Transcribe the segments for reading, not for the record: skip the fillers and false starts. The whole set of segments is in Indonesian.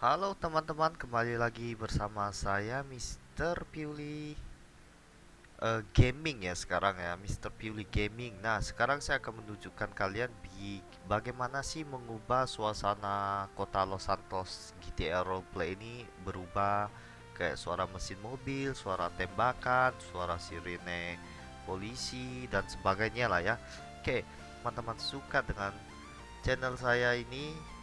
Halo teman-teman, kembali lagi bersama saya Mr. Piuli Gaming ya sekarang ya, Mr. Piuli Gaming. Nah, sekarang saya akan menunjukkan kalian bagaimana sih mengubah suasana kota Los Santos GTA Roleplay ini berubah kayak suara mesin mobil, suara tembakan, suara sirene polisi dan sebagainya lah ya. Oke, teman-teman suka dengan channel saya ini,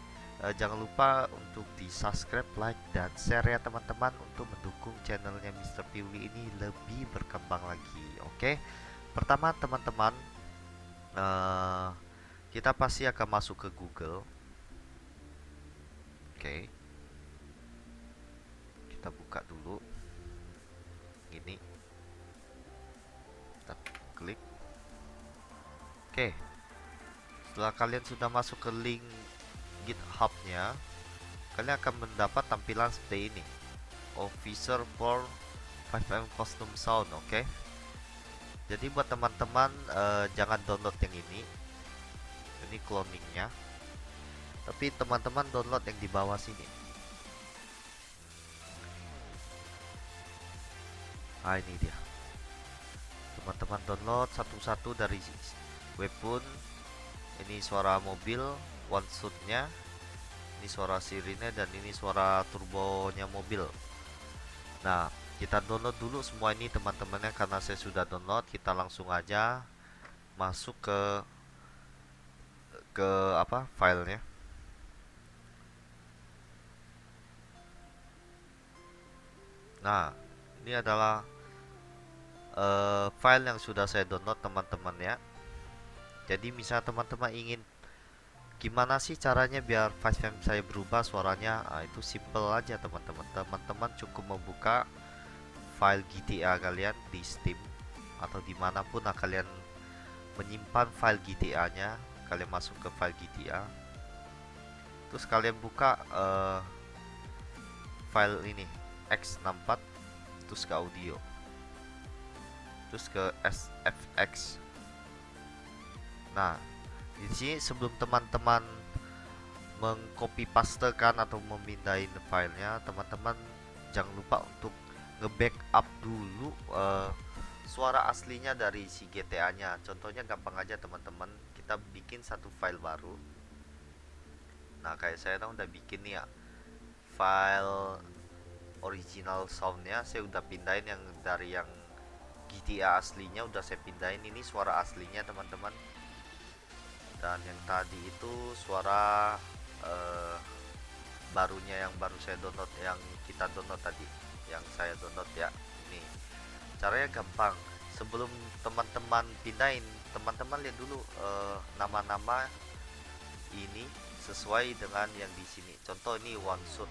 jangan lupa untuk di subscribe, like, dan share ya teman-teman untuk mendukung channelnya Mr. Piuli ini lebih berkembang lagi. Oke, pertama teman-teman, eh, kita pasti akan masuk ke Google. Oke, kita buka dulu. Ini kita klik. Oke, setelah kalian sudah masuk ke link GitHub-nya, kalian akan mendapat tampilan seperti ini. Officer for 5M Custom Sound. Oke, jadi buat teman-teman, jangan download yang ini cloningnya, tapi teman-teman download yang di bawah sini. Ah, ini dia, teman-teman download satu-satu dari webpun. Ini suara mobil one shotnya, ini suara sirine, dan ini suara turbonya mobil. Nah, kita download dulu semua ini teman-temannya. Karena saya sudah download, kita langsung aja masuk ke apa filenya. Nah, ini adalah file yang sudah saya download teman-teman ya. Jadi misal teman-teman ingin gimana sih caranya biar facecam saya berubah suaranya, itu simple aja teman-teman. Teman-teman cukup membuka file GTA kalian di Steam atau dimanapun kalian menyimpan file GTA nya. Kalian masuk ke file GTA, terus kalian buka file ini x64, terus ke audio, terus ke SFX. Nah, di sini sebelum teman-teman mengcopy pastekan atau memindahin filenya, teman-teman jangan lupa untuk nge-backup dulu suara aslinya dari si GTA-nya. Contohnya gampang aja teman-teman, kita bikin satu file baru. Nah, kayak saya udah bikin nih ya, file original soundnya saya udah pindahin yang dari yang GTA aslinya, udah saya pindahin. Ini suara aslinya teman-teman, dan yang tadi itu suara eh, barunya yang baru saya download, yang kita download tadi, yang saya download ya. Ini caranya gampang. Sebelum teman-teman pindahin, teman-teman lihat dulu nama-nama ini sesuai dengan yang di sini. Contoh ini one shot,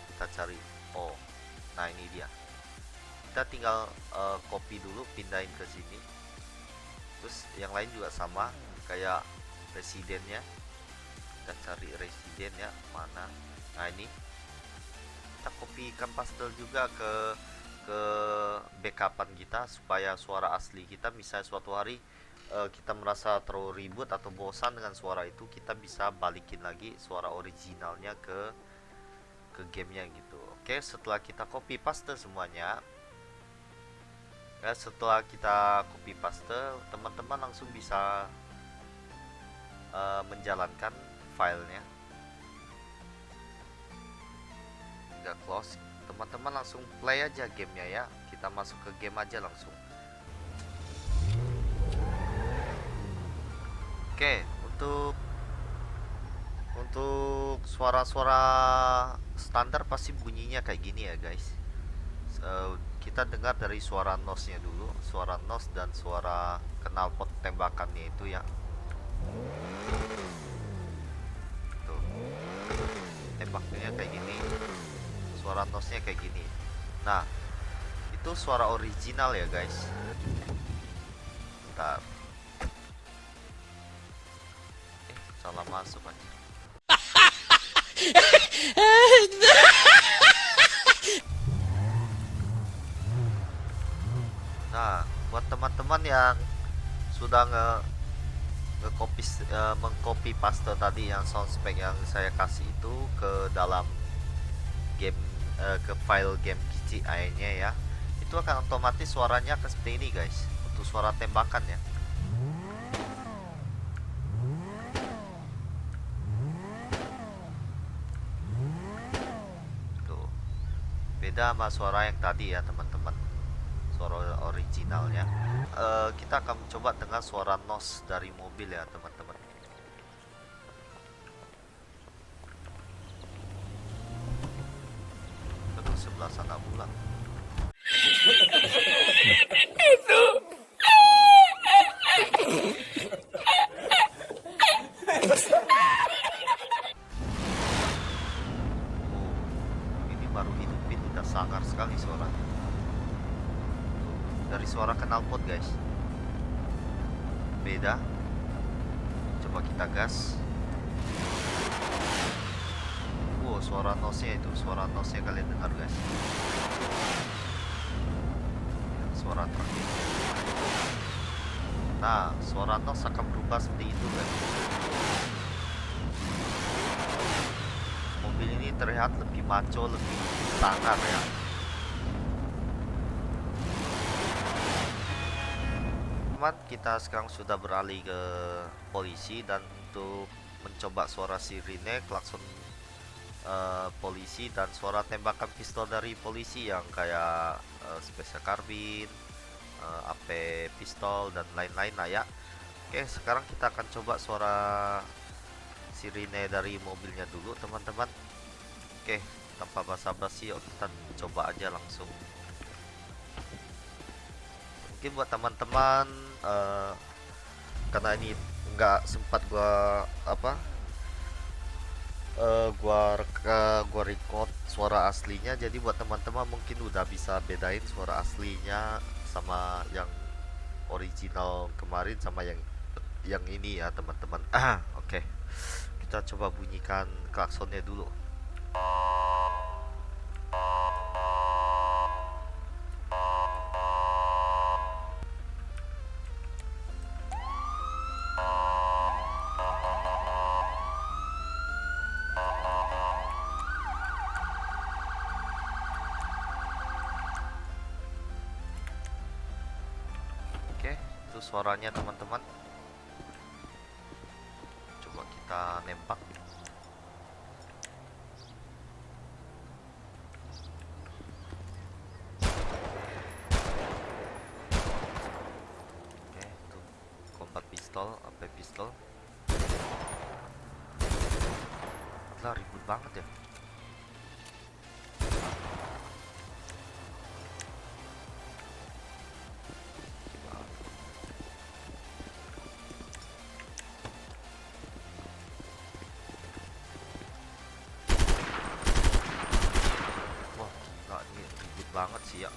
kita cari. Oh, nah ini dia. Kita tinggal copy dulu, pindahin ke sini. Terus yang lain juga sama, kayak residennya. Kita cari residen ya, mana. Nah ini kita copykan pastel juga ke backupan kita, supaya suara asli kita, misalnya suatu hari kita merasa terlalu ribut atau bosan dengan suara itu, kita bisa balikin lagi suara originalnya ke gamenya gitu. Oke, setelah kita copy paste semuanya ya, setelah kita copy paste, teman-teman langsung bisa menjalankan filenya. Tinggal close, teman-teman langsung play aja gamenya ya. Kita masuk ke game aja langsung. Oke, untuk suara-suara standar pasti bunyinya kayak gini ya guys. Kita dengar dari suara nosnya dulu, suara nos dan suara knalpot tembakannya itu ya. Tuh, tembaknya kayak gini, suara nosnya kayak gini. Nah, itu suara original ya guys. Bentar, salah masuk aja. Nah, buat teman-teman yang sudah mengcopy paste tadi yang sound spec yang saya kasih itu ke dalam ke file game GCI-nya ya, itu akan otomatis suaranya akan seperti ini guys, untuk suara tembakan ya. Tuh, beda sama suara yang tadi ya teman-teman, suara originalnya. Kita akan mencoba dengan suara nos dari mobil ya teman-teman. Terus sebelah sana pula. Oh, ini baru hidupin, udah sangar sekali suaranya. Dari suara knalpot guys, beda. Coba kita gas. Wow, suara nosnya itu, suara nosnya kalian dengar guys. Suara terakhir. Nah, suara nos akan berubah seperti itu guys. Mobil ini terlihat lebih maco, lebih sangar ya. Teman, kita sekarang sudah beralih ke polisi, dan untuk mencoba suara sirine, klakson polisi, dan suara tembakan pistol dari polisi yang kayak special carbine, AP pistol dan lain-lain lah ya. Oke, sekarang kita akan coba suara sirine dari mobilnya dulu teman-teman. Oke, tanpa basa-basi yuk kita coba aja langsung. Mungkin buat teman-teman karena ini nggak sempat gua gua record suara aslinya, jadi buat teman-teman mungkin udah bisa bedain suara aslinya sama yang original kemarin sama yang ini ya teman-teman. Oke, kita coba bunyikan klaksonnya dulu. Oke, itu suaranya teman-teman. Coba kita nembak. Oke, itu combat pistol, AP pistol. Lah, ribut banget ya. Wah, gila, ini ribut banget sih ya.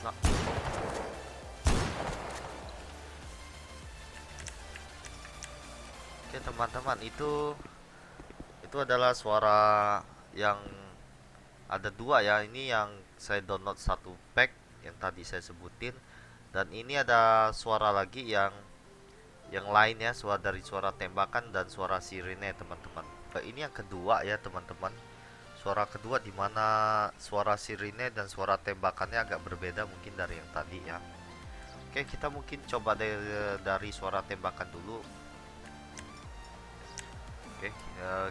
Nah, oke teman-teman, itu adalah suara yang ada dua ya. Ini yang saya download satu pack yang tadi saya sebutin, dan ini ada suara lagi yang lain ya, suara dari suara tembakan dan suara sirine teman-teman. Ini yang kedua ya teman-teman, suara kedua dimana suara sirine dan suara tembakannya agak berbeda mungkin dari yang tadi ya. Oke, kita mungkin coba dari suara tembakan dulu. Oke,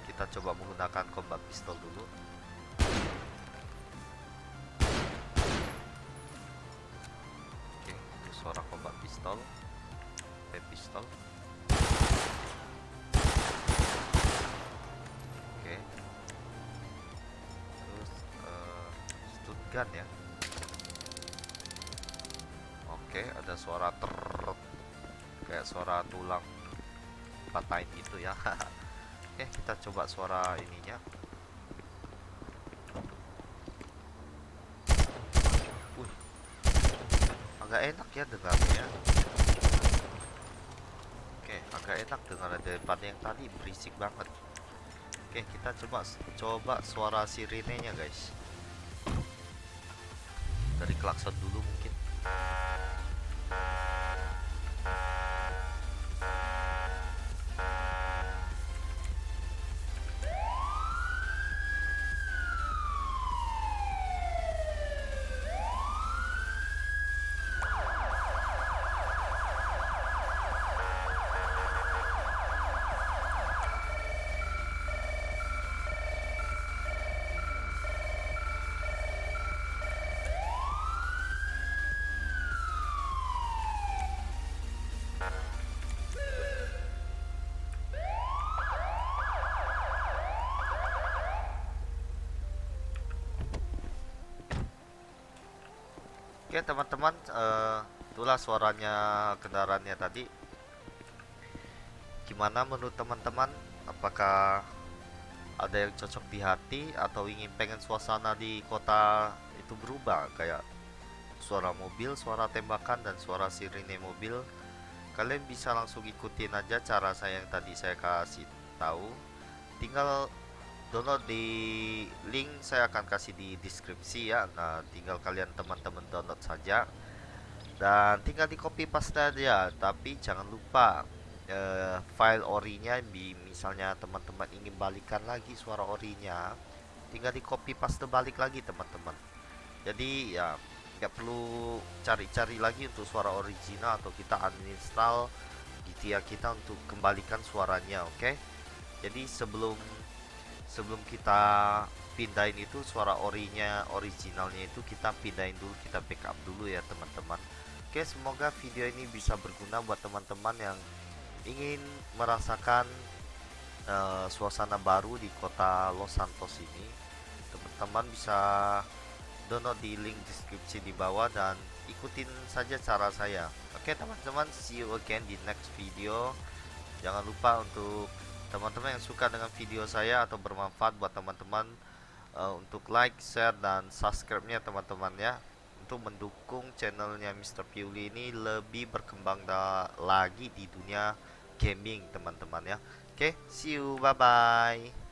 kita coba menggunakan combat pistol dulu. Oke, itu suara combat pistol, pistol. Oke, terus stun gun ya. Oke, ada suara kayak suara tulang patahin gitu ya. Oke, kita coba suara ininya. Wih, agak enak ya dengarnya. Oke, agak enak dengar daripada yang tadi berisik banget. Oke, kita coba suara sirinenya guys. Dari klakson dulu mungkin. Oke teman-teman, itulah suaranya kendaraannya tadi. Gimana menurut teman-teman? Apakah ada yang cocok di hati atau ingin pengen suasana di kota itu berubah kayak suara mobil, suara tembakan dan suara sirine mobil? Kalian bisa langsung ikutin aja cara saya yang tadi saya kasih tahu. Tinggal download di link saya akan kasih di deskripsi ya. Nah, tinggal kalian teman-teman download saja dan tinggal di copy paste aja. Tapi jangan lupa file orinya, misalnya teman-teman ingin balikan lagi suara orinya, tinggal di copy paste balik lagi teman-teman. Jadi ya nggak perlu cari-cari lagi untuk suara original atau kita uninstall gitu ya kita untuk kembalikan suaranya, oke? Jadi sebelum sebelum kita pindahin itu suara originalnya itu kita pindahin dulu, kita backup dulu ya teman-teman. Oke, semoga video ini bisa berguna buat teman-teman yang ingin merasakan suasana baru di kota Los Santos ini. Teman-teman bisa download di link deskripsi di bawah dan ikutin saja cara saya. Oke teman-teman, see you again di next video. Jangan lupa untuk teman-teman yang suka dengan video saya atau bermanfaat buat teman-teman, untuk like, share, dan subscribe-nya teman-teman ya, untuk mendukung channelnya Mr. Piuli ini lebih berkembang lagi di dunia gaming teman-teman ya. Oke, see you, bye bye.